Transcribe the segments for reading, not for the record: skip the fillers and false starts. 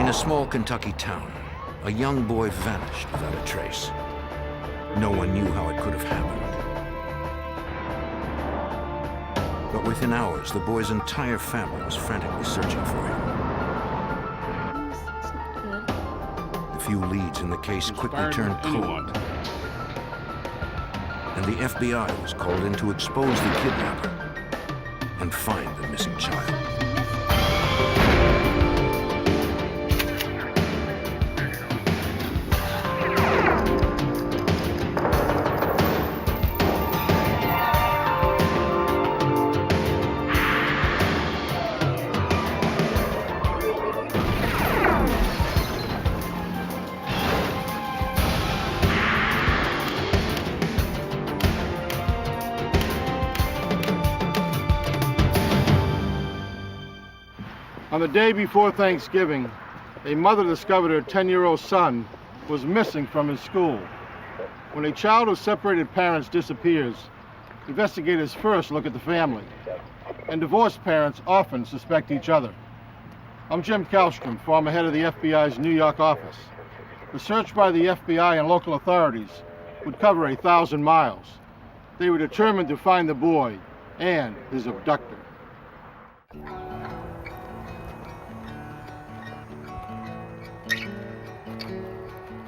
In a small Kentucky town, a young boy vanished without a trace. No one knew how it could have happened. But within hours, the boy's entire family was frantically searching for him. The few leads in the case quickly turned cold, and the FBI was called in to expose the kidnapper and find the missing child. On the day before Thanksgiving, a mother discovered her 10-year-old son was missing from his school. When a child of separated parents disappears, investigators first look at the family, and divorced parents often suspect each other. I'm Jim Kallstrom, former head of the FBI's New York office. The search by the FBI and local authorities would cover 1,000 miles. They were determined to find the boy and his abductor.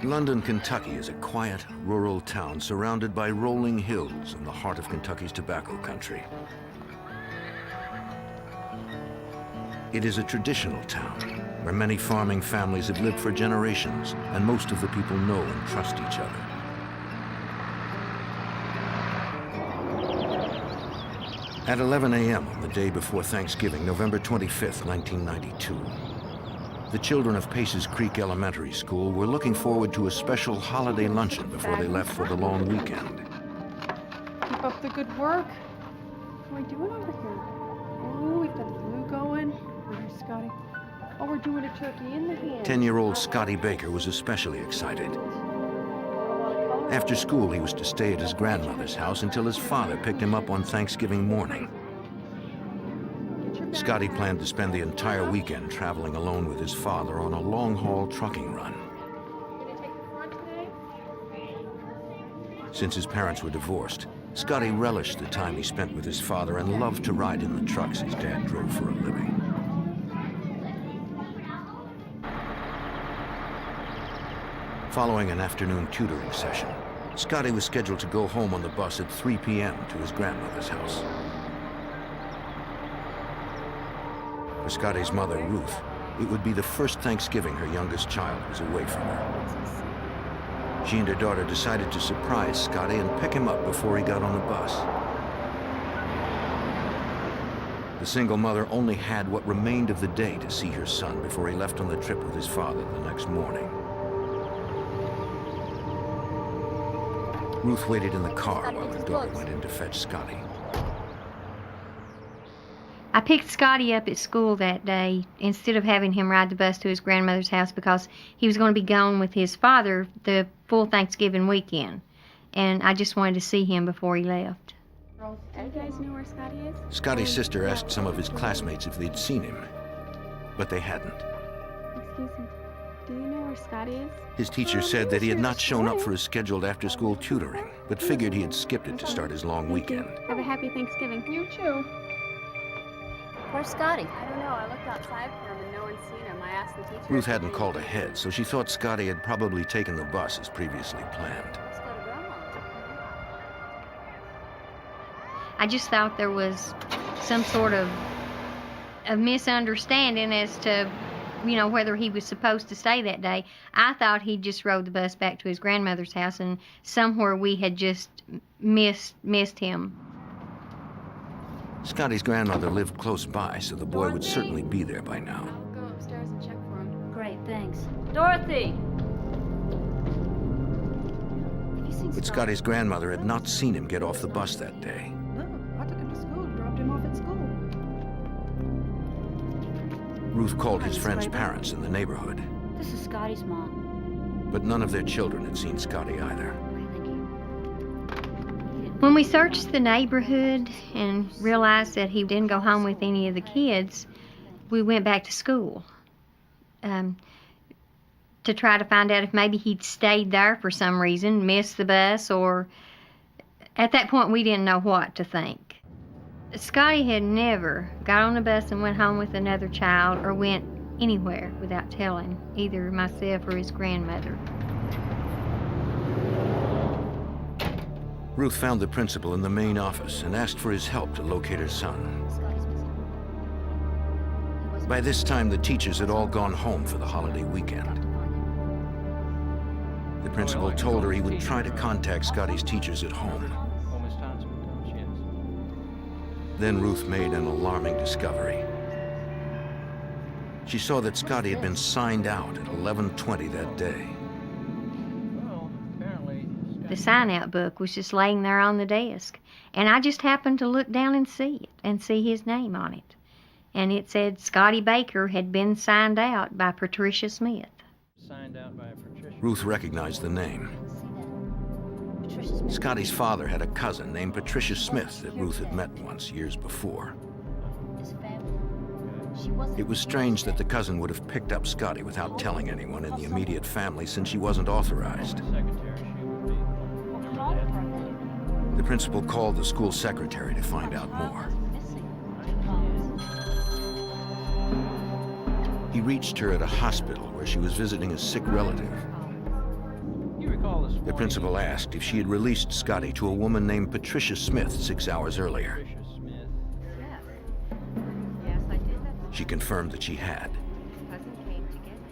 London, Kentucky is a quiet, rural town surrounded by rolling hills in the heart of Kentucky's tobacco country. It is a traditional town where many farming families have lived for generations, and most of the people know and trust each other. At 11 a.m. on the day before Thanksgiving, November 25th, 1992, the children of Paces Creek Elementary School were looking forward to a special holiday luncheon before they left for the long weekend. Keep up the good work. What are we doing over here? Oh, we've got the blue going. Where's Scotty? Oh, we're doing a turkey in the hand. 10-year-old Scotty Baker was especially excited. After school, he was to stay at his grandmother's house until his father picked him up on Thanksgiving morning. Scotty planned to spend the entire weekend traveling alone with his father on a long-haul trucking run. Since his parents were divorced, Scotty relished the time he spent with his father and loved to ride in the trucks his dad drove for a living. Following an afternoon tutoring session, Scotty was scheduled to go home on the bus at 3 p.m. to his grandmother's house. For Scotty's mother, Ruth, it would be the first Thanksgiving her youngest child was away from her. She and her daughter decided to surprise Scotty and pick him up before he got on the bus. The single mother only had what remained of the day to see her son before he left on the trip with his father the next morning. Ruth waited in the car while her daughter went in to fetch Scotty. I picked Scotty up at school that day instead of having him ride the bus to his grandmother's house because he was going to be gone with his father the full Thanksgiving weekend. And I just wanted to see him before he left. Do you guys know where Scotty is? Scotty's sister asked some of his classmates if they'd seen him, but they hadn't. Excuse me. Do you know where Scotty is? His teacher said that he had not shown up for his scheduled after-school tutoring, but figured he had skipped it to start his long weekend. Have a happy Thanksgiving. You too. Where's Scotty? I don't know. I looked outside for him and no one's seen him. I asked the teacher. Ruth hadn't called ahead, so she thought Scotty had probably taken the bus as previously planned. Let's go to Grandma's. I just thought there was some sort of a misunderstanding as to, whether he was supposed to stay that day. I thought he just rode the bus back to his grandmother's house, and somewhere we had just missed him. Scotty's grandmother lived close by, so the boy would certainly be there by now. I'll go upstairs and check for him. Great, thanks. Dorothy! Have you seen But Scotty's grandmother had not seen him get off the bus that day. No, I took him to school and dropped him off at school. Ruth called his friend's parents in the neighborhood, This is Scotty's mom. but none of their children had seen Scotty either. Okay, thank you. When we searched the neighborhood and realized that he didn't go home with any of the kids, we went back to school. to try to find out if maybe he'd stayed there for some reason, missed the bus, or at that point we didn't know what to think. Scotty had never got on the bus and went home with another child or went anywhere without telling either myself or his grandmother. Ruth found the principal in the main office and asked for his help to locate her son. Scotty's missing. He wasn't By this time, the teachers had all gone home for the holiday weekend. The principal told her he would try to contact Scotty's teachers at home. Oh, Miss Thompson, yes. Then Ruth made an alarming discovery. She saw that Scotty had been signed out at 11:20 that day. Well, apparently... The sign-out book was just laying there on the desk, and I just happened to look down and see it, and see his name on it. And it said Scotty Baker had been signed out by Patricia Smith. Signed out by Patricia. Ruth recognized the name. see that. Patricia Smith. Scotty's father had a cousin named Patricia Smith that Ruth had met once years before. His family. She wasn't. It was strange that the cousin would have picked up Scotty without telling anyone in the immediate family, since she wasn't authorized. Secretary, she would be. What called her then? The principal called the school secretary to find out more. He reached her at a hospital where she was visiting a sick relative. You recall this The morning, principal asked if she had released Scotty to a woman named Patricia Smith 6 hours earlier. Patricia Smith. Yes. Yes, I did. She confirmed that she had. Cousin came to get him.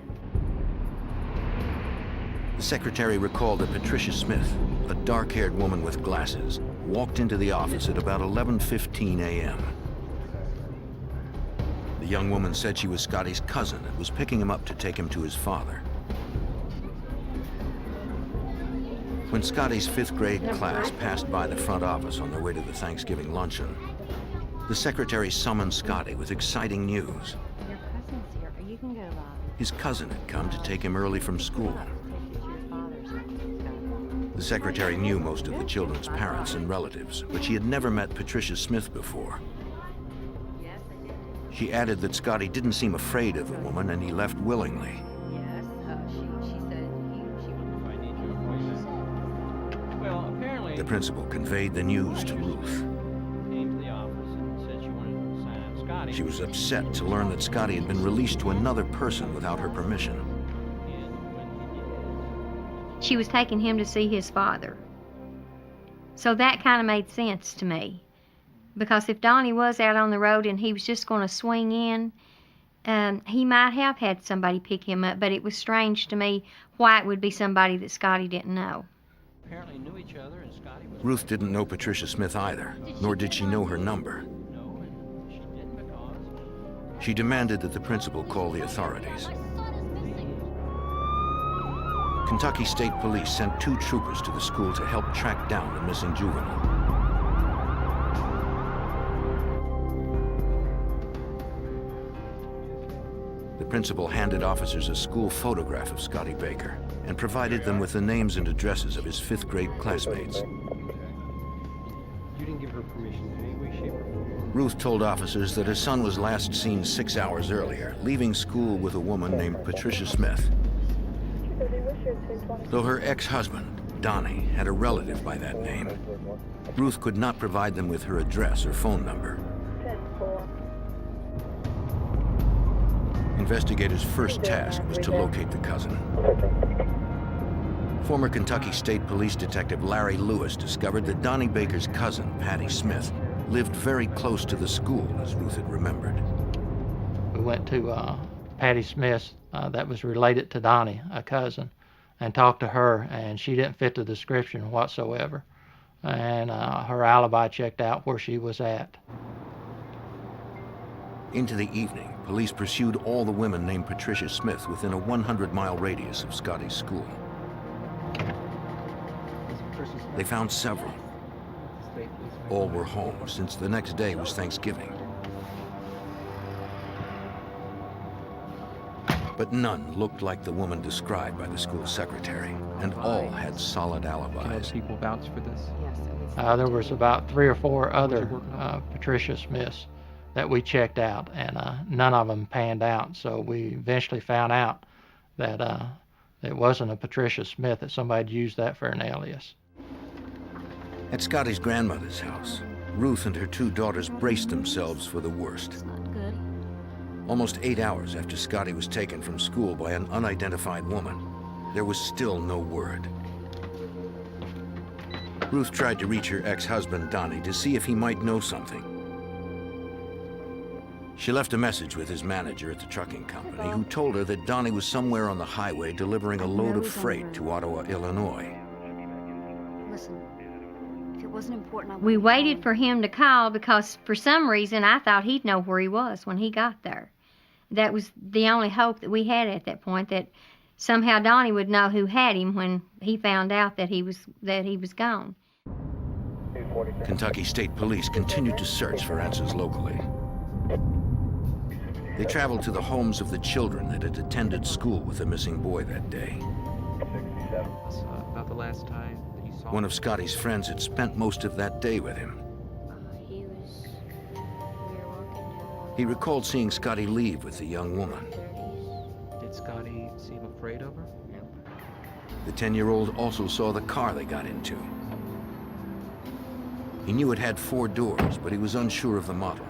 The secretary recalled that Patricia Smith, a dark-haired woman with glasses, walked into the office at about 11:15 a.m. The young woman said she was Scotty's cousin and was picking him up to take him to his father. When Scotty's 5th grade class passed by the front office on their way to the Thanksgiving luncheon, the secretary summoned Scotty with exciting news. Your cousin's here, but you can go to Bobby. His cousin had come to take him early from school. Take you to your father's house. The secretary knew most of the children's parents and relatives, but she had never met Patricia Smith before. Yes, I did. She added that Scotty didn't seem afraid of the woman and he left willingly. Yes, she said she If I need you, well, apparently... The principal conveyed the news to Ruth. Came to the office and said she wanted to sign Scotty. She was upset to learn that Scotty had been released to another person without her permission. And when he did, She was taking him to see his father. So that kind of made sense to me. Because if Donnie was out on the road and he was just going to swing in, he might have had somebody pick him up, but it was strange to me why it would be somebody that Scotty didn't know. apparently knew each other, and Scotty was... Ruth didn't know Patricia Smith either, nor did she know her number. No, and she didn't because... She demanded that the principal call the authorities. Kentucky State Police sent 2 troopers to the school to help track down the missing juvenile. The principal handed officers a school photograph of Scotty Baker and provided them with the names and addresses of his 5th grade classmates. You didn't give her permission in any way, shape, or form. Ruth told officers that her son was last seen 6 hours earlier, leaving school with a woman named Patricia Smith. Though her ex-husband, Donnie, had a relative by that name, Ruth could not provide them with her address or phone number. Investigators' first task was to locate the cousin. Former Kentucky State Police Detective Larry Lewis discovered that Donnie Baker's cousin, Patty Smith, lived very close to the school, as Ruth had remembered. We went to Patty Smith, that was related to Donnie, a cousin, and talked to her, and she didn't fit the description whatsoever. And her alibi checked out where she was at. Into the evening, police pursued all the women named Patricia Smith within a 100-mile radius of Scotty's school. They found several. All were home, since the next day was Thanksgiving. But none looked like the woman described by the school secretary, and all had solid alibis. People vouch for this. There was about 3 or 4 other Patricia Smiths that we checked out, and none of them panned out. So we eventually found out that It wasn't a Patricia Smith, that somebody had used that for an alias. At Scotty's grandmother's house, Ruth and her 2 daughters braced themselves for the worst. It's not good. Almost 8 hours after Scotty was taken from school by an unidentified woman, there was still no word. Ruth tried to reach her ex-husband, Donnie, to see if he might know something. She left a message with his manager at the trucking company, who told her that Donnie was somewhere on the highway delivering a load of freight to Ottawa, Illinois. Listen, if it wasn't important, I We wouldn't have waited called. for him to call because for some reason I thought he'd know where he was when he got there. That was the only hope that we had at that point, that somehow Donnie would know who had him when he found out that he was gone. Kentucky State Police continued to search for answers locally. They traveled to the homes of the children that had attended school with the missing boy that day. About the last time that you saw One of Scotty's friends had spent most of that day with him. We were working He recalled seeing Scotty leave with the young woman. Did Scotty seem afraid of her? The 10-year-old also saw the car they got into. He knew it had 4 doors, but he was unsure of the model.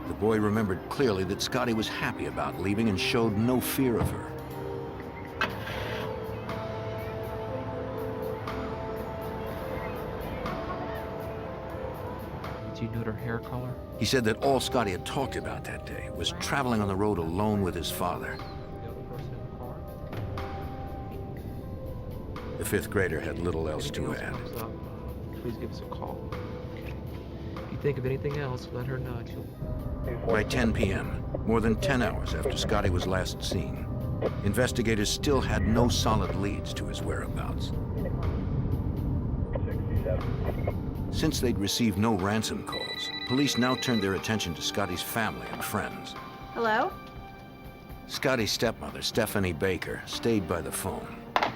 The boy remembered clearly that Scotty was happy about leaving and showed no fear of her. Did you note her hair color? He said that all Scotty had talked about that day was traveling on the road alone with his father. The other person in the car? The 5th grader had little else Anything to else add. comes up, please give us a call. Okay. If you think of anything else, let her know. By 10 p.m., more than 10 hours after Scotty was last seen, investigators still had no solid leads to his whereabouts. Since they'd received no ransom calls, police now turned their attention to Scotty's family and friends. Hello? Scotty's stepmother, Stephanie Baker, stayed by the phone. Tell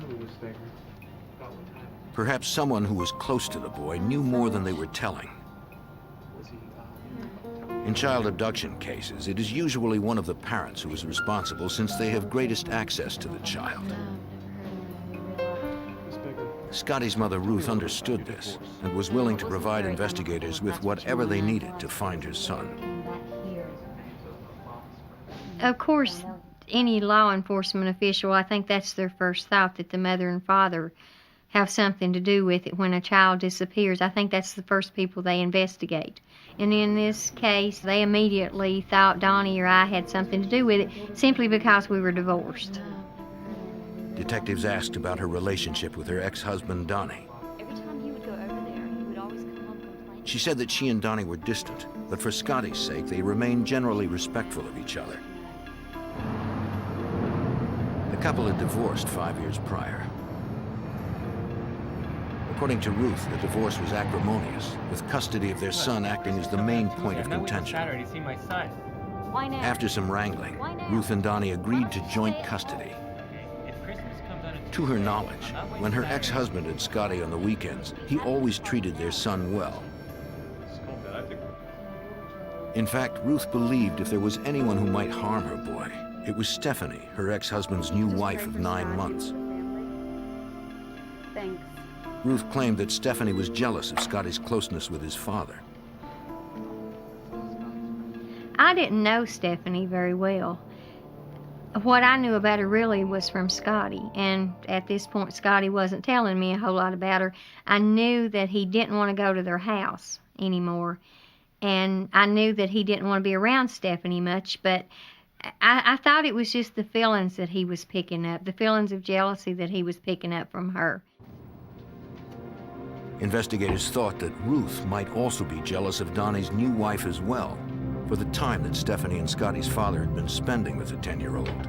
me, Miss Baker, about what happened. Perhaps someone who was close to the boy knew more than they were telling. Was he, In child abduction cases, it is usually one of the parents who is responsible since they have greatest access to the child. Miss Baker? Scotty's mother, Ruth, understood this and was willing to provide investigators with whatever they needed to find her son. Of course, any law enforcement official, I think that's their first thought, that the mother and father have something to do with it when a child disappears. I think that's the first people they investigate. And in this case, they immediately thought Donnie or I had something to do with it simply because we were divorced. Detectives asked about her relationship with her ex-husband, Donnie. Every time he would go over there, he would always come home complaining. She said that she and Donnie were distant, but for Scotty's sake, they remained generally respectful of each other. The couple had divorced 5 years prior. According to Ruth, the divorce was acrimonious, with custody of their son acting as the main point of contention. Saturday to see my son. Why now? After some wrangling, Ruth and Donnie agreed to joint custody. If Christmas comes on a To her Tuesday, knowledge, I'm not waiting when her Saturday. ex-husband had Scotty on the weekends, he always treated their son well. In fact, Ruth believed if there was anyone who might harm her boy, it was Stephanie, her ex-husband's new wife of 9 months. Thanks. Ruth claimed that Stephanie was jealous of Scotty's closeness with his father. I didn't know Stephanie very well. What I knew about her really was from Scotty, and at this point Scotty wasn't telling me a whole lot about her. I knew that he didn't want to go to their house anymore, and I knew that he didn't want to be around Stephanie much, but I thought it was just the feelings that he was picking up, the feelings of jealousy that he was picking up from her. Investigators thought that Ruth might also be jealous of Donnie's new wife as well, for the time that Stephanie and Scotty's father had been spending with the 10-year-old.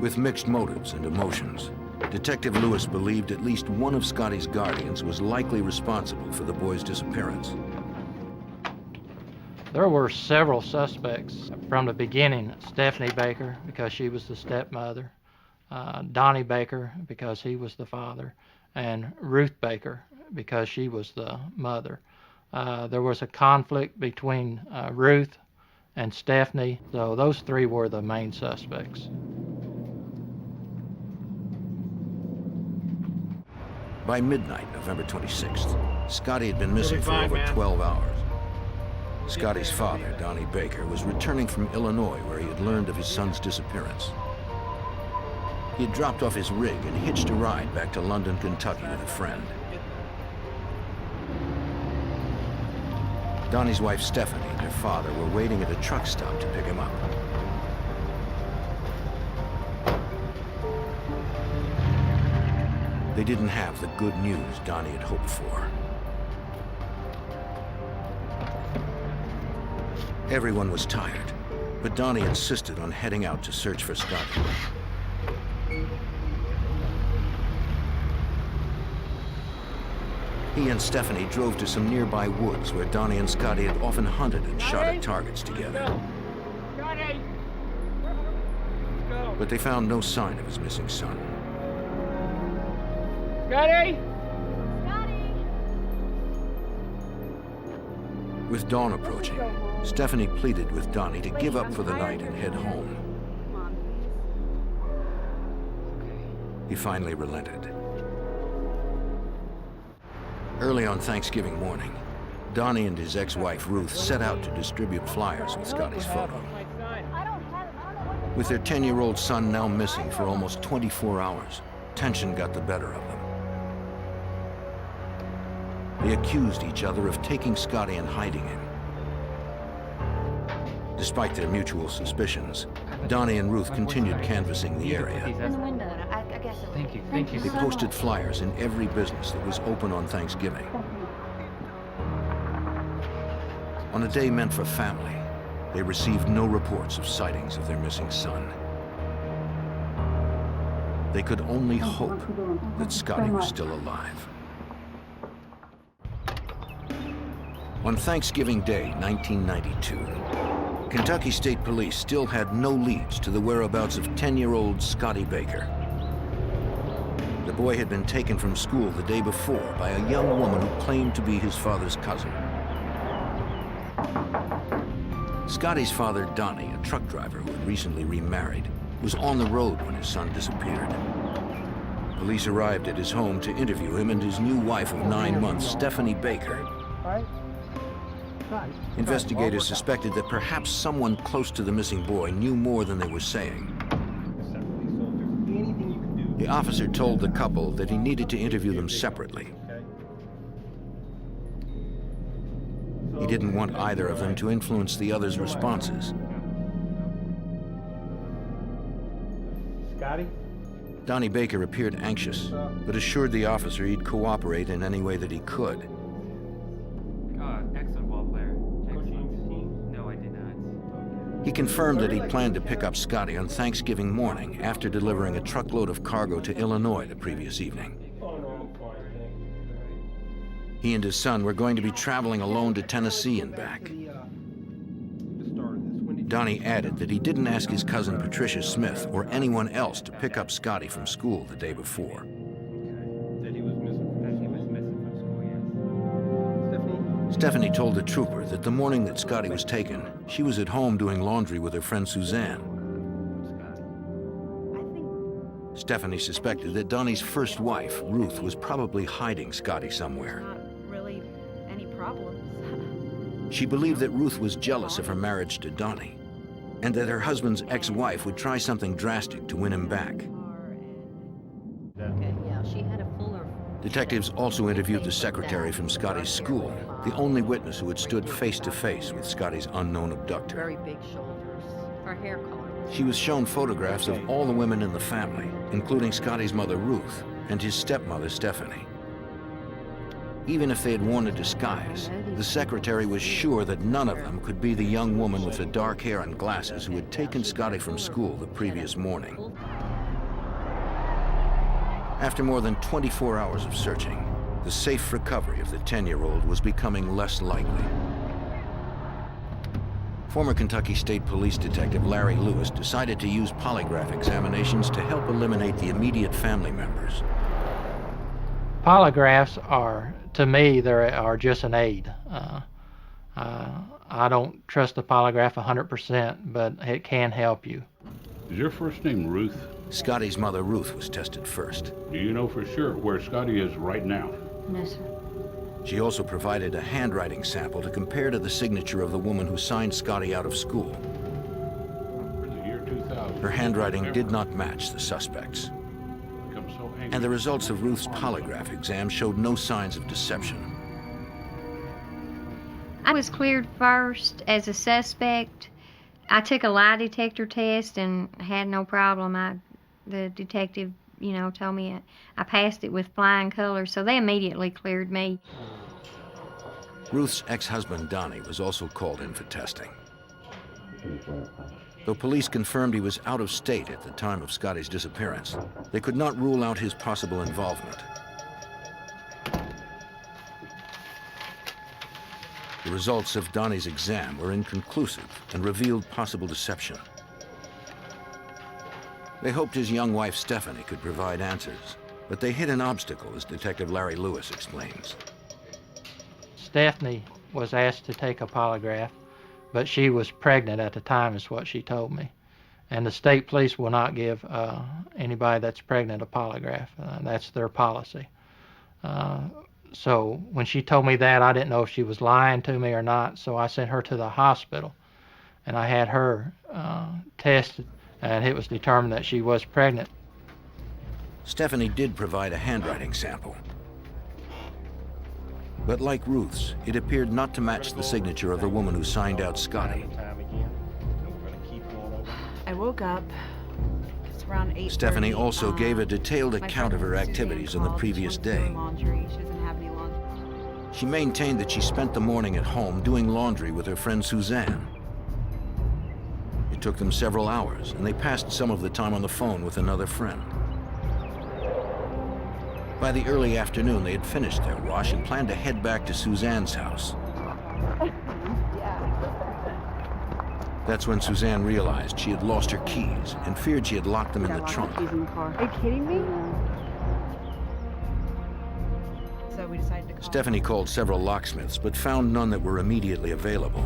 With mixed motives and emotions, Detective Lewis believed at least one of Scotty's guardians was likely responsible for the boy's disappearance. There were several suspects from the beginning. Stephanie Baker, because she was the stepmother, Donnie Baker, because he was the father, and Ruth Baker, because she was the mother. there was a conflict between Ruth and Stephanie, so those three were the main suspects. By midnight, November 26th, Scotty had been missing for over 12 hours. Scotty's father, Donnie Baker, was returning from Illinois where he had learned of his son's disappearance. He had dropped off his rig and hitched a ride back to London, Kentucky with a friend. Donnie's wife, Stephanie, and her father were waiting at a truck stop to pick him up. They didn't have the good news Donnie had hoped for. Everyone was tired, but Donnie insisted on heading out to search for Scotty. He and Stephanie drove to some nearby woods where Donnie and Scotty had often hunted and shot at targets together. But they found no sign of his missing son. Scotty! With dawn approaching, Stephanie pleaded with Donnie to give up for the night and head home. He finally relented. Early on Thanksgiving morning, Donnie and his ex-wife Ruth set out to distribute flyers with Scotty's photo. With their 10-year-old son now missing for almost 24 hours, tension got the better of them. They accused each other of taking Scotty and hiding him. Despite their mutual suspicions, Donnie and Ruth continued canvassing the area. In the window. I guess it Thank you, thank you. They posted flyers in every business that was open on Thanksgiving. On a day meant for family, they received no reports of sightings of their missing son. They could only hope that Scotty was still alive. On Thanksgiving Day, 1992, Kentucky State Police still had no leads to the whereabouts of 10-year-old Scotty Baker. The boy had been taken from school the day before by a young woman who claimed to be his father's cousin. Scotty's father, Donnie, a truck driver who had recently remarried, was on the road when his son disappeared. Police arrived at his home to interview him and his new wife of 9 months, Stephanie Baker. Investigators suspected that perhaps someone close to the missing boy knew more than they were saying. The officer told the couple that he needed to interview them separately. He didn't want either of them to influence the other's responses. Scotty? Donnie Baker appeared anxious, but assured the officer he'd cooperate in any way that he could. Excellent ball player. No, I did not. He confirmed that he'd planned to pick up Scotty on Thanksgiving morning after delivering a truckload of cargo to Illinois the previous evening. He and his son were going to be traveling alone to Tennessee and back. Donnie added that he didn't ask his cousin Patricia Smith or anyone else to pick up Scotty from school the day before. That he was missing from school, yes. Stephanie told the trooper that the morning that Scotty was taken, she was at home doing laundry with her friend Suzanne. Stephanie suspected that Donnie's first wife, Ruth, was probably hiding Scotty somewhere. Not really any problems. She believed that Ruth was jealous of her marriage to Donnie, and that her husband's ex-wife would try something drastic to win him back. Okay, yeah, she had a fuller. Detectives also interviewed the secretary from Scotty's school, the only witness who had stood face-to-face with Scotty's unknown abductor. Very big shoulders. Her hair color. She was shown photographs of all the women in the family, including Scotty's mother, Ruth, and his stepmother, Stephanie. Even if they had worn a disguise, the secretary was sure that none of them could be the young woman with the dark hair and glasses who had taken Scotty from school the previous morning. After more than 24 hours of searching, the safe recovery of the 10-year-old was becoming less likely. Former Kentucky State Police Detective Larry Lewis decided to use polygraph examinations to help eliminate the immediate family members. Polygraphs are to me, they are just an aid. I don't trust the polygraph 100%, but it can help you. Is your first name Ruth? Scotty's mother, Ruth, was tested first. Do you know for sure where Scotty is right now? No, sir. She also provided a handwriting sample to compare to the signature of the woman who signed Scotty out of school. For the year 2000. Her handwriting did not match the suspect's. Become so angry. And the results of Ruth's polygraph exam showed no signs of deception. I was cleared first as a suspect. I took a lie detector test and had no problem. The detective, told me I passed it with flying colors, so they immediately cleared me. Ruth's ex-husband, Donnie, was also called in for testing. Though police confirmed he was out of state at the time of Scotty's disappearance, they could not rule out his possible involvement. The results of Donnie's exam were inconclusive and revealed possible deception. They hoped his young wife, Stephanie, could provide answers, but they hit an obstacle, as Detective Larry Lewis explains. Stephanie was asked to take a polygraph, but she was pregnant at the time, is what she told me. And the state police will not give anybody that's pregnant a polygraph. That's their policy. So when she told me that, I didn't know if she was lying to me or not, so I sent her to the hospital, and I had her tested, and it was determined that she was pregnant. Stephanie did provide a handwriting sample. But like Ruth's, it appeared not to match the signature of the woman who signed out Scotty. I woke up. It's around 8:30. Stephanie also gave a detailed account of her activities on the previous day. Laundry. She doesn't have any laundry. She maintained that she spent the morning at home doing laundry with her friend Suzanne. It took them several hours, and they passed some of the time on the phone with another friend. By the early afternoon, they had finished their wash and planned to head back to Suzanne's house. That's when Suzanne realized she had lost her keys and feared she had locked them in the trunk. Are you kidding me? So we decided to call. Stephanie called several locksmiths, but found none that were immediately available.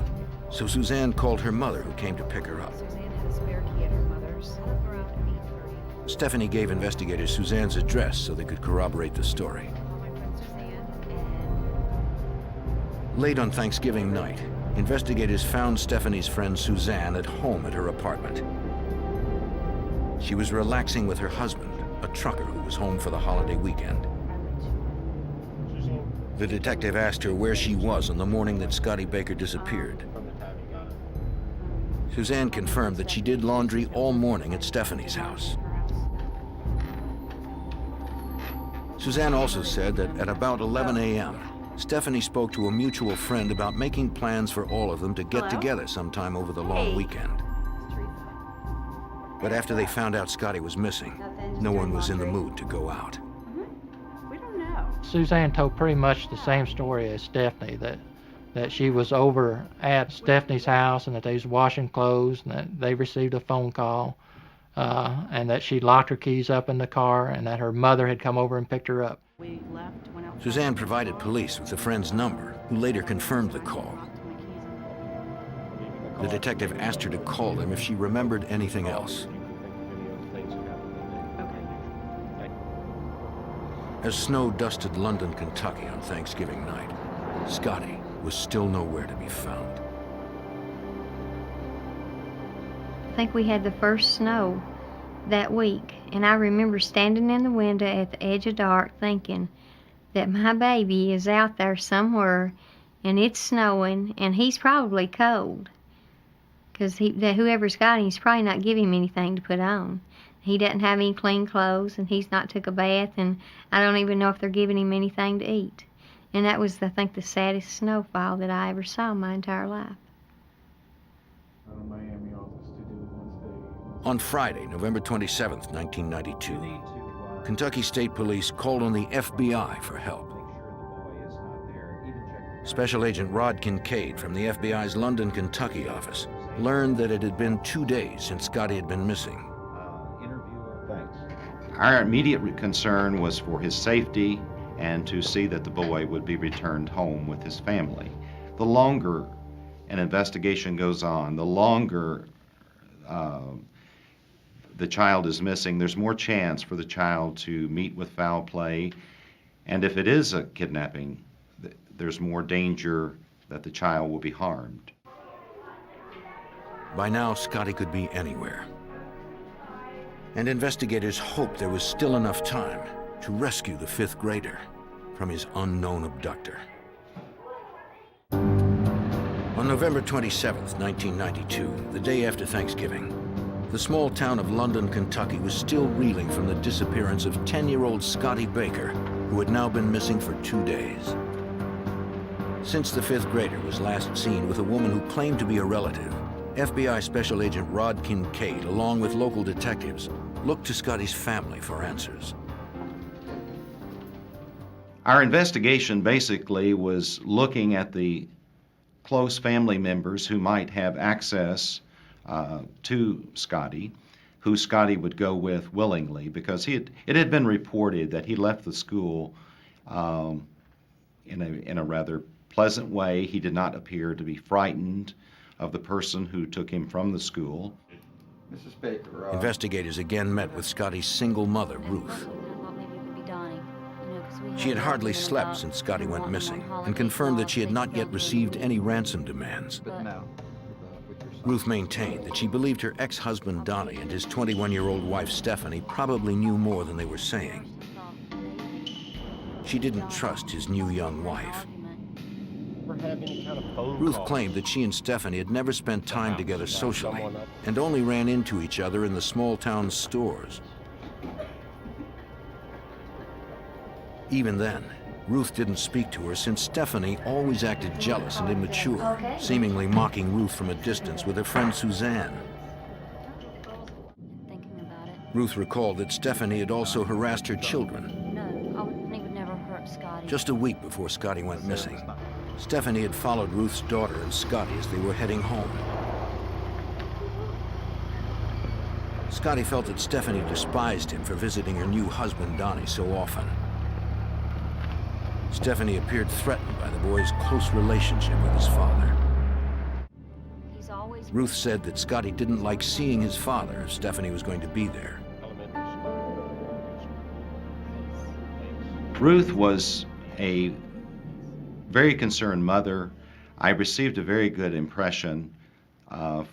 So Suzanne called her mother, who came to pick her up. Suzanne had a spare key at her mother's. Around 8:30. Stephanie gave investigators Suzanne's address so they could corroborate the story. My friend Suzanne Late on Thanksgiving night, investigators found Stephanie's friend Suzanne at home at her apartment. She was relaxing with her husband, a trucker who was home for the holiday weekend. The detective asked her where she was on the morning that Scotty Baker disappeared. Suzanne confirmed that she did laundry all morning at Stephanie's house. Suzanne also said that at about 11 a.m., Stephanie spoke to a mutual friend about making plans for all of them to get together sometime over the long weekend. But after they found out Scotty was missing, no one was in the mood to go out. We don't know. Suzanne told pretty much the same story as Stephanie, that she was over at Stephanie's house and that they was washing clothes and that they received a phone call and that she locked her keys up in the car and that her mother had come over and picked her up. we left, went out. Suzanne provided police with the friend's number, who later confirmed the call. The detective asked her to call them if she remembered anything else. As snow dusted London, Kentucky on Thanksgiving night, Scotty was still nowhere to be found. I think we had the first snow that week, and I remember standing in the window at the edge of dark thinking that my baby is out there somewhere and it's snowing and he's probably cold, because whoever's got him, he's probably not giving him anything to put on. He doesn't have any clean clothes and he's not took a bath, and I don't even know if they're giving him anything to eat. And that was, I think, the saddest snowfall that I ever saw in my entire life. On Friday, November 27th, 1992, Kentucky State Police called on the FBI for help. Special Agent Rod Kincaid from the FBI's London, Kentucky office learned that it had been 2 days since Scotty had been missing. Our immediate concern was for his safety and to see that the boy would be returned home with his family. The longer an investigation goes on, the longer the child is missing, there's more chance for the child to meet with foul play. And if it is a kidnapping, there's more danger that the child will be harmed. By now, Scotty could be anywhere. And investigators hoped there was still enough time to rescue the 5th grader from his unknown abductor. On November 27th, 1992, the day after Thanksgiving, the small town of London, Kentucky was still reeling from the disappearance of 10-year-old Scotty Baker, who had now been missing for 2 days. Since the 5th grader was last seen with a woman who claimed to be a relative, FBI Special Agent Rod Kincaid, along with local detectives, looked to Scotty's family for answers. Our investigation basically was looking at the close family members who might have access to Scotty, who Scotty would go with willingly, because it had been reported that he left the school in a rather pleasant way. He did not appear to be frightened of the person who took him from the school. Mrs. Baker. Investigators again met with Scotty's single mother, Ruth. She had hardly slept since Scotty went missing and confirmed that she had not yet received any ransom demands. Ruth maintained that she believed her ex-husband Donnie and his 21-year-old wife Stephanie probably knew more than they were saying. She didn't trust his new young wife. Ruth claimed that she and Stephanie had never spent time together socially and only ran into each other in the small town stores. Even then, Ruth didn't speak to her since Stephanie always acted jealous and immature, seemingly mocking Ruth from a distance with her friend Suzanne. Ruth recalled that Stephanie had also harassed her children. Just a week before Scotty went missing, Stephanie had followed Ruth's daughter and Scotty as they were heading home. Scotty felt that Stephanie despised him for visiting her new husband Donnie so often. Stephanie appeared threatened by the boy's close relationship with his father. Ruth said that Scotty didn't like seeing his father if Stephanie was going to be there. Ruth was a very concerned mother. I received a very good impression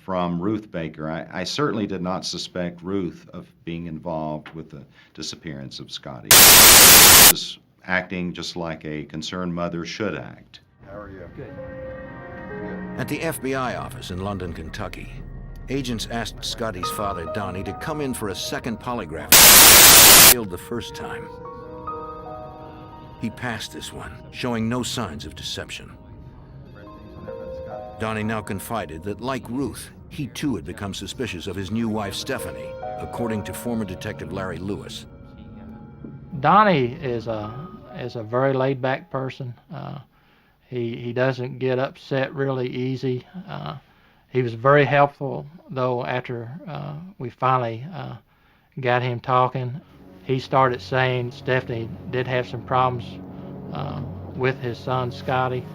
from Ruth Baker. I certainly did not suspect Ruth of being involved with the disappearance of Scotty. She was acting just like a concerned mother should act. How are you? Good. At the FBI office in London, Kentucky, agents asked Scotty's father, Donnie, to come in for a second polygraph. He failed the first time. He passed this one, showing no signs of deception. Donnie now confided that, like Ruth, he too had become suspicious of his new wife, Stephanie, according to former Detective Larry Lewis. Donnie is a very laid-back person. He doesn't get upset really easy. He was very helpful, though, after we finally got him talking. He started saying Stephanie did have some problems with his son, Scotty.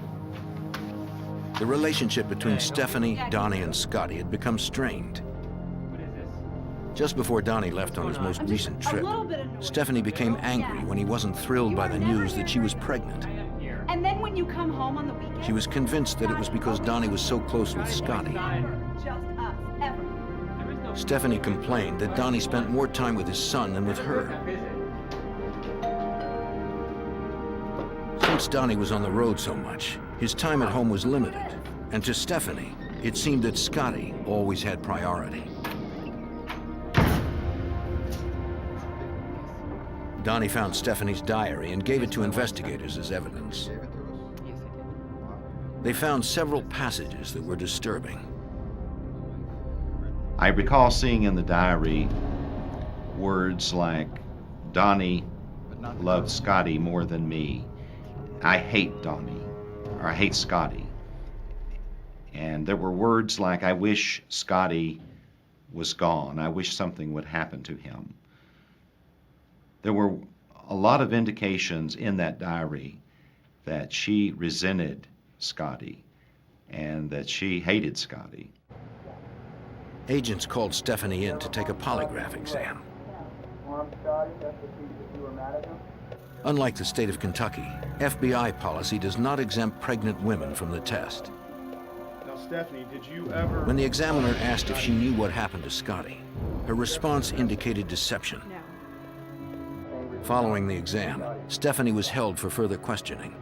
The relationship between Stephanie, Donnie, and Scotty had become strained. Just before Donnie left on his most recent trip, Stephanie became angry when he wasn't thrilled by the news that she was pregnant. And then when you come home on the weekend, She was convinced that it was because Donnie was so close with Scotty. just us, ever. Stephanie complained that Donnie spent more time with his son than with her. Since Donnie was on the road so much, his time at home was limited, and to Stephanie, it seemed that Scotty always had priority. Donnie found Stephanie's diary and gave it to investigators as evidence. They found several passages that were disturbing. I recall seeing in the diary words like, Donnie loved Scotty more than me. I hate Donnie, or I hate Scotty. And there were words like, I wish Scotty was gone. I wish something would happen to him. There were a lot of indications in that diary that she resented Scotty and that she hated Scotty. Agents called Stephanie in to take a polygraph exam. Unlike the state of Kentucky, FBI policy does not exempt pregnant women from the test. Now, Stephanie, did you ever... When the examiner asked if she knew what happened to Scotty, her response indicated deception. Following the exam, Stephanie was held for further questioning.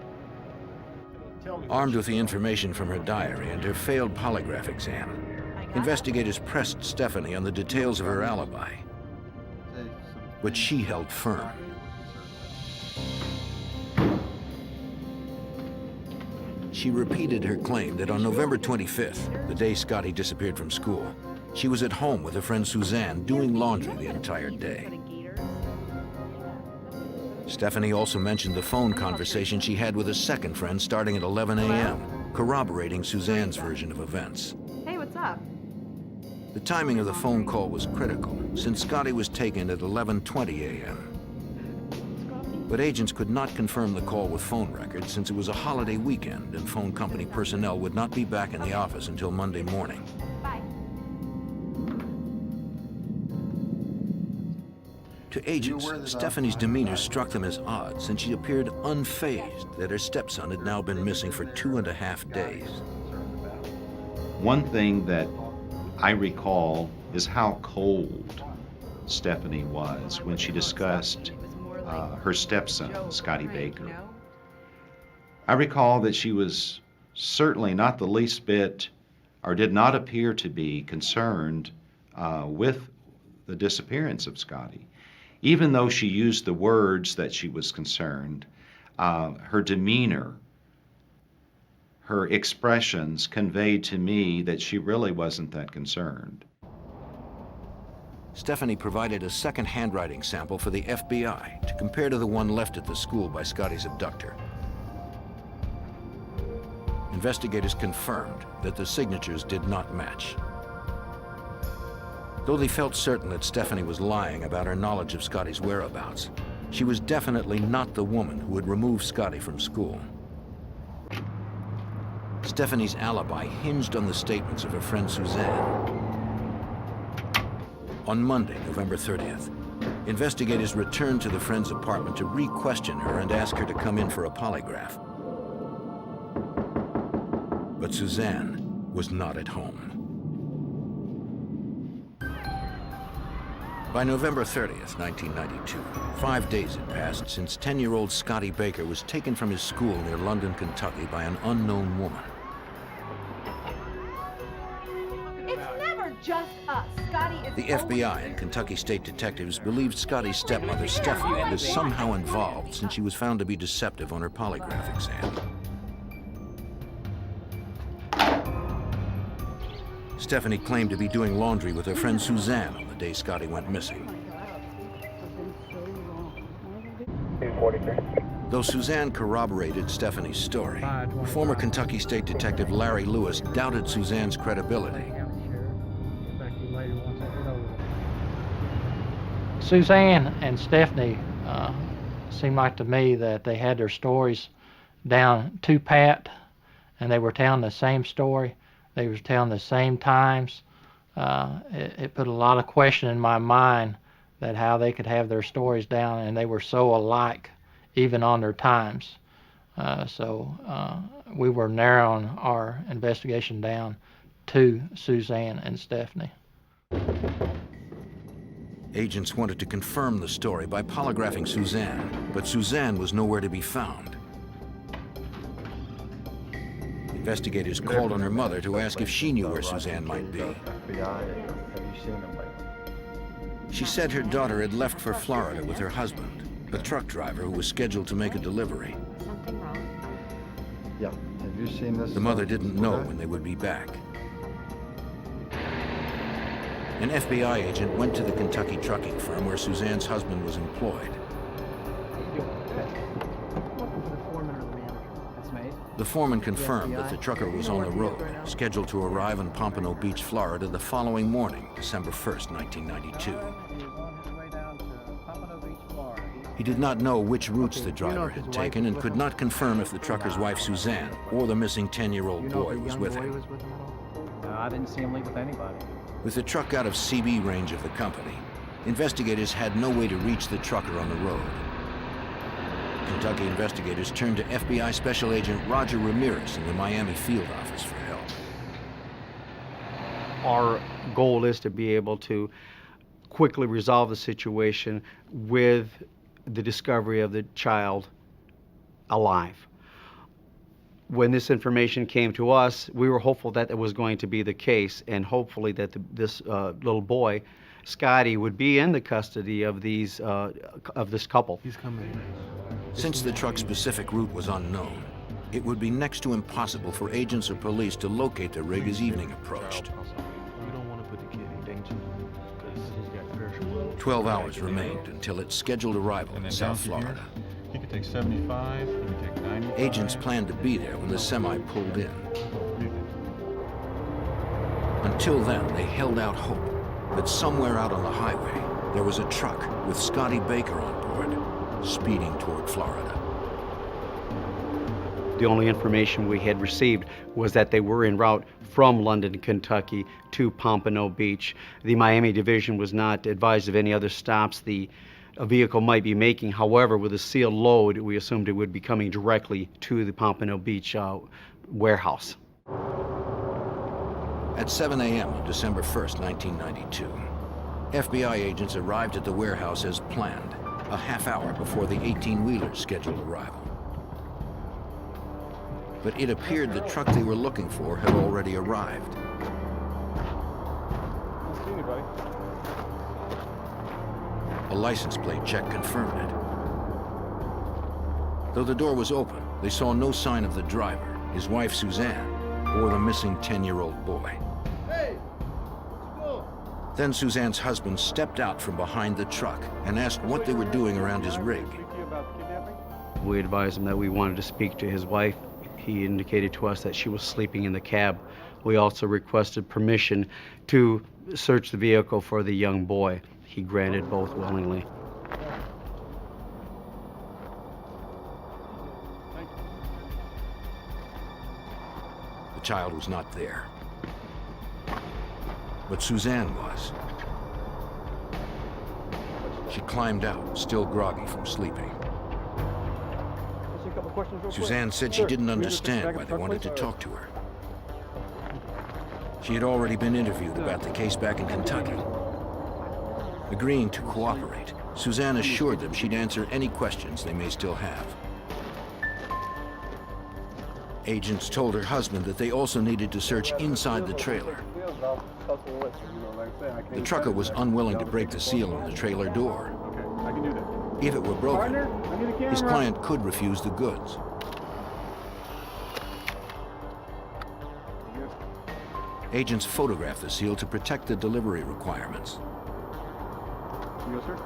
Armed with the information from her diary and her failed polygraph exam, investigators pressed Stephanie on the details of her alibi, but she held firm. She repeated her claim that on November 25th, the day Scotty disappeared from school, she was at home with her friend Suzanne doing laundry the entire day. Stephanie also mentioned the phone conversation she had with a second friend starting at 11 a.m., corroborating Suzanne's version of events. Hey, what's up? The timing of the phone call was critical, since Scotty was taken at 11:20 a.m. But agents could not confirm the call with phone records since it was a holiday weekend and phone company personnel would not be back in the office until Monday morning. Bye. To agents, Stephanie's demeanor struck them as odd since she appeared unfazed that her stepson had now been missing for 2.5 days. One thing that I recall is how cold Stephanie was when she discussed her stepson, Scotty Baker. I recall that she was certainly not the least bit, or did not appear to be, concerned with the disappearance of Scotty. Even though she used the words that she was concerned, her demeanor, her expressions conveyed to me that she really wasn't that concerned. Stephanie provided a second handwriting sample for the FBI to compare to the one left at the school by Scotty's abductor. Investigators confirmed that the signatures did not match. Though they felt certain that Stephanie was lying about her knowledge of Scotty's whereabouts, she was definitely not the woman who had removed Scotty from school. Stephanie's alibi hinged on the statements of her friend Suzanne. On Monday, November 30th, investigators returned to the friend's apartment to re-question her and ask her to come in for a polygraph. But Suzanne was not at home. By November 30th, 1992, 5 days had passed since 10-year-old Scotty Baker was taken from his school near London, Kentucky by an unknown woman. It's never just us. Scotty is The FBI and Kentucky state detectives believed Scotty's stepmother, Stephanie, was somehow involved since she was found to be deceptive on her polygraph exam. Stephanie claimed to be doing laundry with her friend Suzanne on the day Scotty went missing. Though Suzanne corroborated Stephanie's story, former Kentucky State Detective Larry Lewis doubted Suzanne's credibility. Suzanne and Stephanie seemed like to me that they had their stories down to pat, and they were telling the same story. They were telling the same times. It put a lot of question in my mind that how they could have their stories down, and they were so alike, even on their times. So we were narrowing our investigation down to Suzanne and Stephanie. Agents wanted to confirm the story by polygraphing Suzanne, but Suzanne was nowhere to be found. Investigators called on her mother to ask if she knew where Suzanne might be. She said her daughter had left for Florida with her husband, a truck driver who was scheduled to make a delivery. Something wrong? Yeah. Have you seen this? The mother didn't know when they would be back. An FBI agent went to the Kentucky trucking firm where Suzanne's husband was employed. The foreman confirmed that the trucker was on the road, scheduled to arrive in Pompano Beach, Florida the following morning, December 1st, 1992. He did not know which routes the driver had taken and could not confirm if the trucker's wife Suzanne or the missing 10-year-old boy was with him. No, I didn't see him leave with anybody. With the truck out of CB range of the company, investigators had no way to reach the trucker on the road. Kentucky investigators turned to FBI Special Agent Roger Ramirez in the Miami field office for help. Our goal is to be able to quickly resolve the situation with the discovery of the child alive. When this information came to us, we were hopeful that it was going to be the case, and hopefully that this little boy, Scotty, would be in the custody of this couple. He's coming. Since the truck's specific route was unknown, it would be next to impossible for agents or police to locate the rig as evening approached. You don't want to put the kid in danger, because he's got pressure. 12 hours remained until its scheduled arrival in South Florida. You could take 75, you could take 95. Agents planned to be there when the semi pulled in. Until then, they held out hope that somewhere out on the highway, there was a truck with Scotty Baker on board, speeding toward Florida. The only information we had received was that they were en route from London, Kentucky to Pompano Beach. The Miami division was not advised of any other stops a vehicle might be making. However, with a sealed load, we assumed it would be coming directly to the Pompano Beach warehouse. At 7 a.m. on December 1st, 1992, FBI agents arrived at the warehouse as planned, a half hour before the 18-wheeler's scheduled arrival. But it appeared the truck they were looking for had already arrived. Don't see anybody. A license plate check confirmed it. Though the door was open, they saw no sign of the driver, his wife Suzanne, or the missing 10-year-old boy. Hey! Then Suzanne's husband stepped out from behind the truck and asked what they were doing around his rig. We advised him that we wanted to speak to his wife. He indicated to us that she was sleeping in the cab. We also requested permission to search the vehicle for the young boy. He granted both willingly. The child was not there. But Suzanne was. She climbed out, still groggy from sleeping. Suzanne said she didn't understand why they wanted to talk to her. She had already been interviewed about the case back in Kentucky. Agreeing to cooperate, Suzanne assured them she'd answer any questions they may still have. Agents told her husband that they also needed to search inside the trailer. The trucker was unwilling to break the seal on the trailer door. If it were broken, his client could refuse the goods. Agents photographed the seal to protect the delivery requirements. Yes, sir.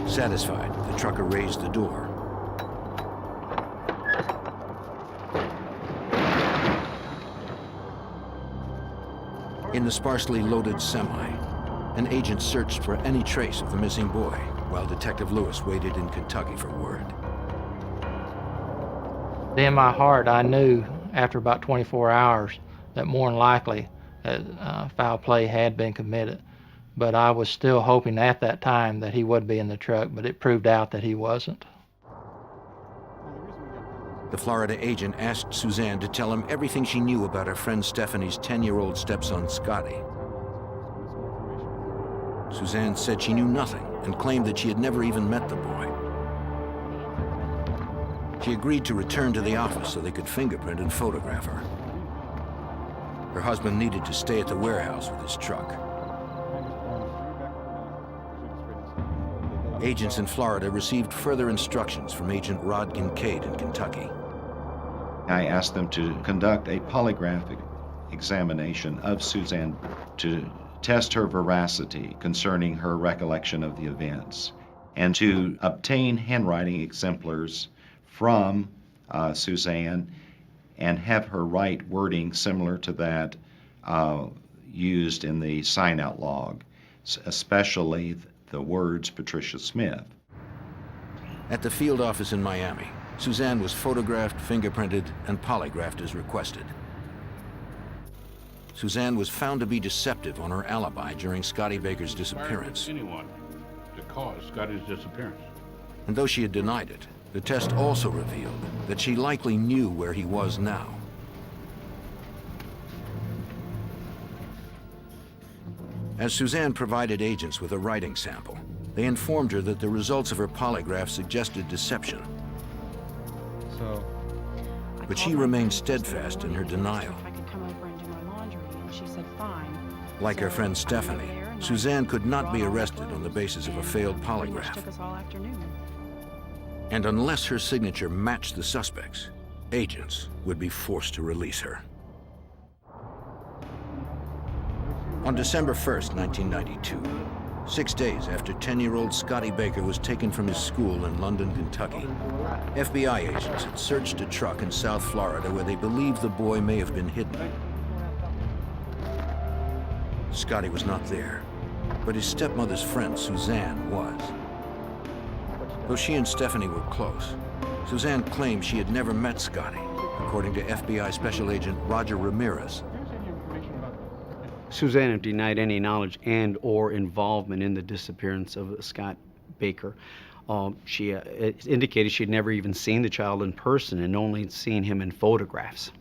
Satisfied, the trucker raised the door. In the sparsely loaded semi, an agent searched for any trace of the missing boy, while Detective Lewis waited in Kentucky for word. In my heart, I knew after about 24 hours that more than likely foul play had been committed. But I was still hoping at that time that he would be in the truck, but it proved out that he wasn't. The Florida agent asked Suzanne to tell him everything she knew about her friend Stephanie's 10-year-old stepson, Scotty. Suzanne said she knew nothing and claimed that she had never even met the boy. She agreed to return to the office so they could fingerprint and photograph her. Her husband needed to stay at the warehouse with his truck. Agents in Florida received further instructions from Agent Rod Kincaid in Kentucky. I asked them to conduct a polygraphic examination of Suzanne to test her veracity concerning her recollection of the events, and to obtain handwriting exemplars from Suzanne and have her write wording similar to that used in the sign-out log. especially the words Patricia Smith. At the field office in Miami, Suzanne was photographed, fingerprinted, and polygraphed as requested. Suzanne was found to be deceptive on her alibi during Scotty Baker's disappearance. Anyone to cause Scotty's disappearance. And though she had denied it, the test also revealed that she likely knew where he was now. As Suzanne provided agents with a writing sample, they informed her that the results of her polygraph suggested deception. So, But she remained steadfast in her denial. I could come over and do my laundry, and she said fine. Like her friend Stephanie, Suzanne could not be arrested on the basis of a failed polygraph. Took us all afternoon. And unless her signature matched the suspect's, agents would be forced to release her. On December 1st, 1992, 6 days after 10-year-old Scotty Baker was taken from his school in London, Kentucky, FBI agents had searched a truck in South Florida where they believed the boy may have been hidden. Scotty was not there, but his stepmother's friend, Suzanne, was. Though she and Stephanie were close, Suzanne claimed she had never met Scotty, according to FBI Special Agent Roger Ramirez. Suzanne denied any knowledge and or involvement in the disappearance of Scott Baker. She indicated she'd never even seen the child in person and only seen him in photographs.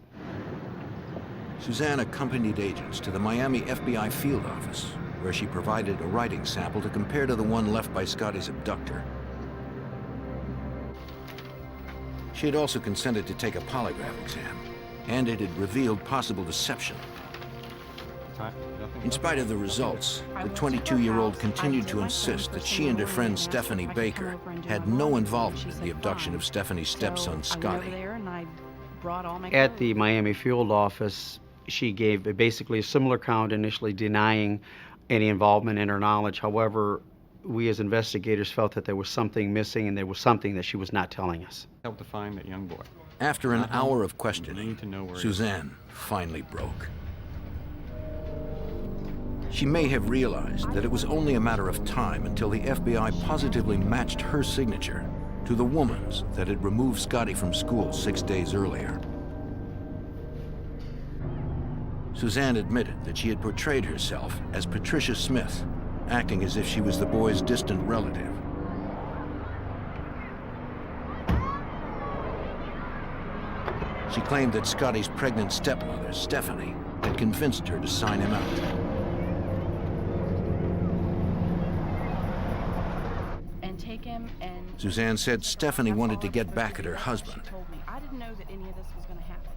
Suzanne accompanied agents to the Miami FBI field office, where she provided a writing sample to compare to the one left by Scotty's abductor. She had also consented to take a polygraph exam, and it had revealed possible deception. In spite of the results, the 22-year-old continued to insist that she and her friend Stephanie Baker had no involvement in the abduction of Stephanie's stepson, Scotty. At the Miami field office, she gave basically a similar account, initially denying any involvement in her knowledge. However, we as investigators felt that there was something missing and there was something that she was not telling us. help to find that young boy. After an hour of questioning, need to know where he is. Suzanne finally broke. She may have realized that it was only a matter of time until the FBI positively matched her signature to the woman's that had removed Scotty from school 6 days earlier. Suzanne admitted that she had portrayed herself as Patricia Smith, acting as if she was the boy's distant relative. She claimed that Scotty's pregnant stepmother, Stephanie, had convinced her to sign him out. And take him and... Suzanne said Stephanie wanted to get back at her husband. Told me. I didn't know that any of this was going to happen.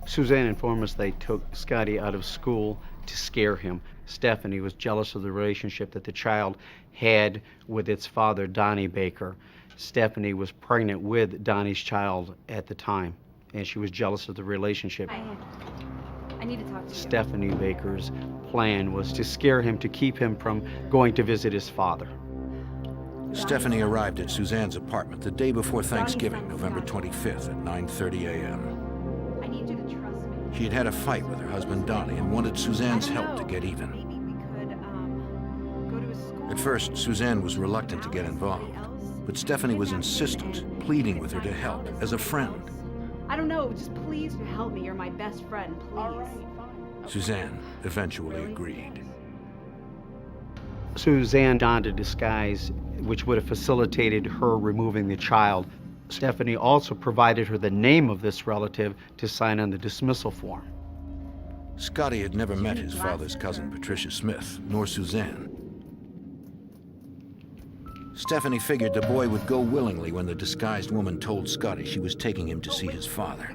Suzanne informed us they took Scotty out of school to scare him. Stephanie was jealous of the relationship that the child had with its father, Donnie Baker. Stephanie was pregnant with Donnie's child at the time, and she was jealous of the relationship. I need to talk to you. Stephanie Baker's plan was to scare him to keep him from going to visit his father. Stephanie arrived at Suzanne's apartment the day before Thanksgiving, November 25th at 9:30 a.m. I need you to trust me. She had had a fight with her husband, Donnie, and wanted Suzanne's help to get even. Maybe we could go to a school. At first, Suzanne was reluctant to get involved, but Stephanie was insistent, pleading with her to help as a friend. I don't know, just please help me. You're my best friend, please. All right, fine. Suzanne eventually agreed. Suzanne donned a disguise which would have facilitated her removing the child. Stephanie also provided her the name of this relative to sign on the dismissal form. Scotty had never met his father's cousin, Patricia Smith, nor Suzanne. Stephanie figured the boy would go willingly when the disguised woman told Scotty she was taking him to see his father.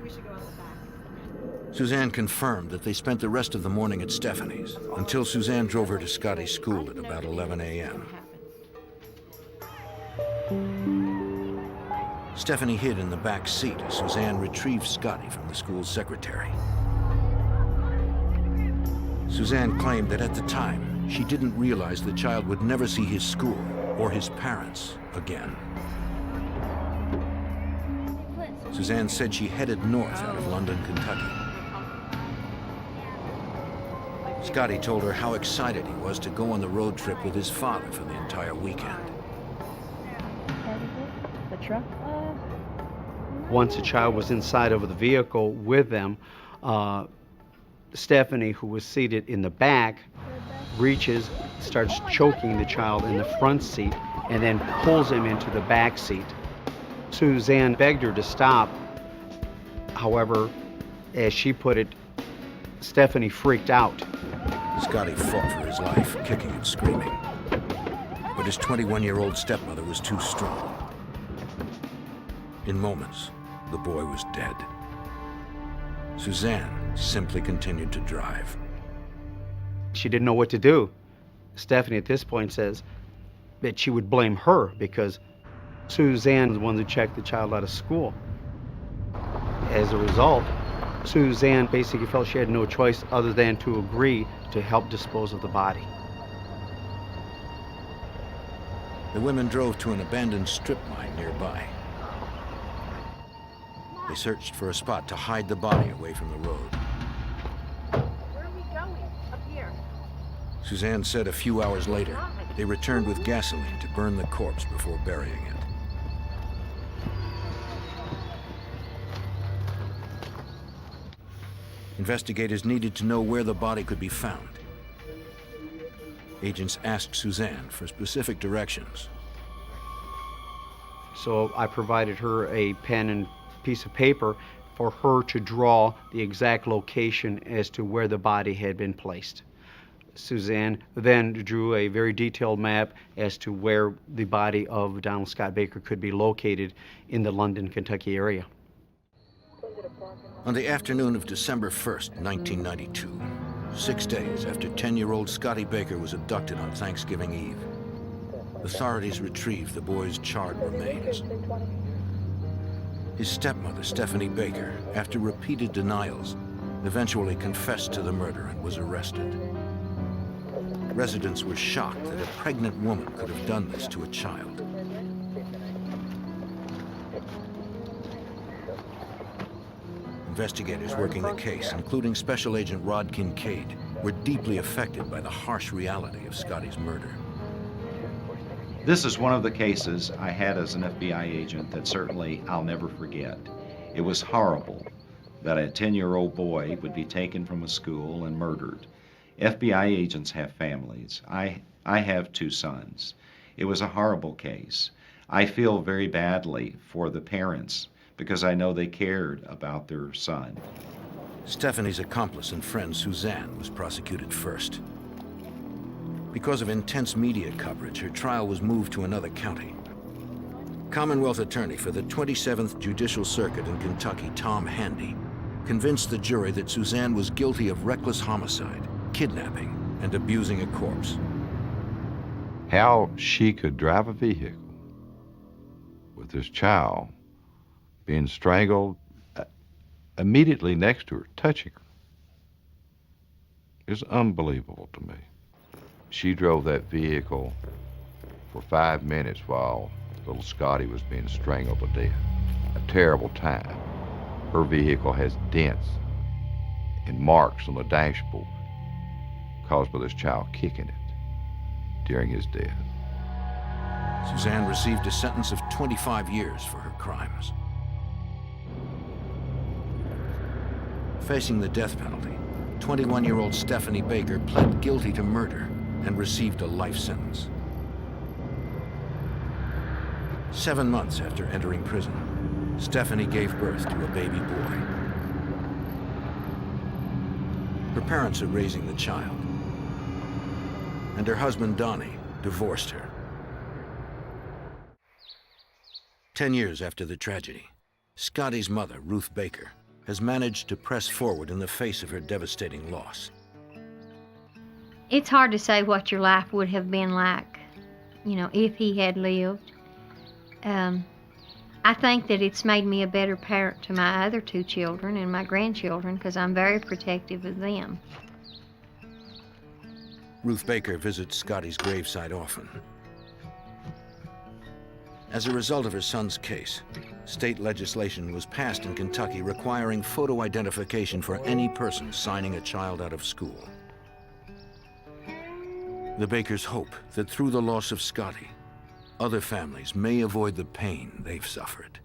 Suzanne confirmed that they spent the rest of the morning at Stephanie's until Suzanne drove her to Scotty's school at about 11 a.m. Stephanie hid in the back seat as Suzanne retrieved Scotty from the school's secretary. Suzanne claimed that at the time, she didn't realize the child would never see his school or his parents again. Suzanne said she headed north out of London, Kentucky. Scotty told her how excited he was to go on the road trip with his father for the entire weekend. The truck? Once the child was inside of the vehicle with them, Stephanie, who was seated in the back, reaches, starts choking the child in the front seat, and then pulls him into the back seat. Suzanne begged her to stop. However, as she put it, Stephanie freaked out. Scotty fought for his life, kicking and screaming. But his 21-year-old stepmother was too strong. In moments, the boy was dead. Suzanne simply continued to drive. She didn't know what to do. Stephanie at this point says that she would blame her because Suzanne was the one who checked the child out of school. As a result, Suzanne basically felt she had no choice other than to agree to help dispose of the body. The women drove to an abandoned strip mine nearby. They searched for a spot to hide the body away from the road. Where are we going? Up here. Suzanne said a few hours later, they returned with gasoline to burn the corpse before burying it. Investigators needed to know where the body could be found. Agents asked Suzanne for specific directions. So I provided her a pen and piece of paper for her to draw the exact location as to where the body had been placed. Suzanne then drew a very detailed map as to where the body of Donald Scott Baker could be located in the London, Kentucky area. On the afternoon of December 1st, 1992, 6 days after 10-year-old Scotty Baker was abducted on Thanksgiving Eve, authorities retrieved the boy's charred remains. His stepmother, Stephanie Baker, after repeated denials, eventually confessed to the murder and was arrested. Residents were shocked that a pregnant woman could have done this to a child. Investigators working the case, including Special Agent Rod Kincaid, were deeply affected by the harsh reality of Scotty's murder. This is one of the cases I had as an FBI agent that certainly I'll never forget. It was horrible that a 10-year-old boy would be taken from a school and murdered. FBI agents have families. I have 2 sons. It was a horrible case. I feel very badly for the parents because I know they cared about their son. Stephanie's accomplice and friend, Suzanne, was prosecuted first. Because of intense media coverage, her trial was moved to another county. Commonwealth attorney for the 27th Judicial Circuit in Kentucky, Tom Handy, convinced the jury that Suzanne was guilty of reckless homicide, kidnapping, and abusing a corpse. How she could drive a vehicle with this child being strangled immediately next to her, touching her, is unbelievable to me. She drove that vehicle for 5 minutes while little Scotty was being strangled to death. A terrible time. Her vehicle has dents and marks on the dashboard caused by this child kicking it during his death. Suzanne received a sentence of 25 years for her crimes. Facing the death penalty, 21-year-old Stephanie Baker pled guilty to murder and received a life sentence. 7 months after entering prison, Stephanie gave birth to a baby boy. Her parents are raising the child, and her husband, Donnie, divorced her. 10 years after the tragedy, Scotty's mother, Ruth Baker, has managed to press forward in the face of her devastating loss. It's hard to say what your life would have been like, if he had lived. I think that it's made me a better parent to my other 2 children and my grandchildren because I'm very protective of them. Ruth Baker visits Scotty's gravesite often. As a result of her son's case, state legislation was passed in Kentucky requiring photo identification for any person signing a child out of school. The Bakers hope that through the loss of Scotty, other families may avoid the pain they've suffered.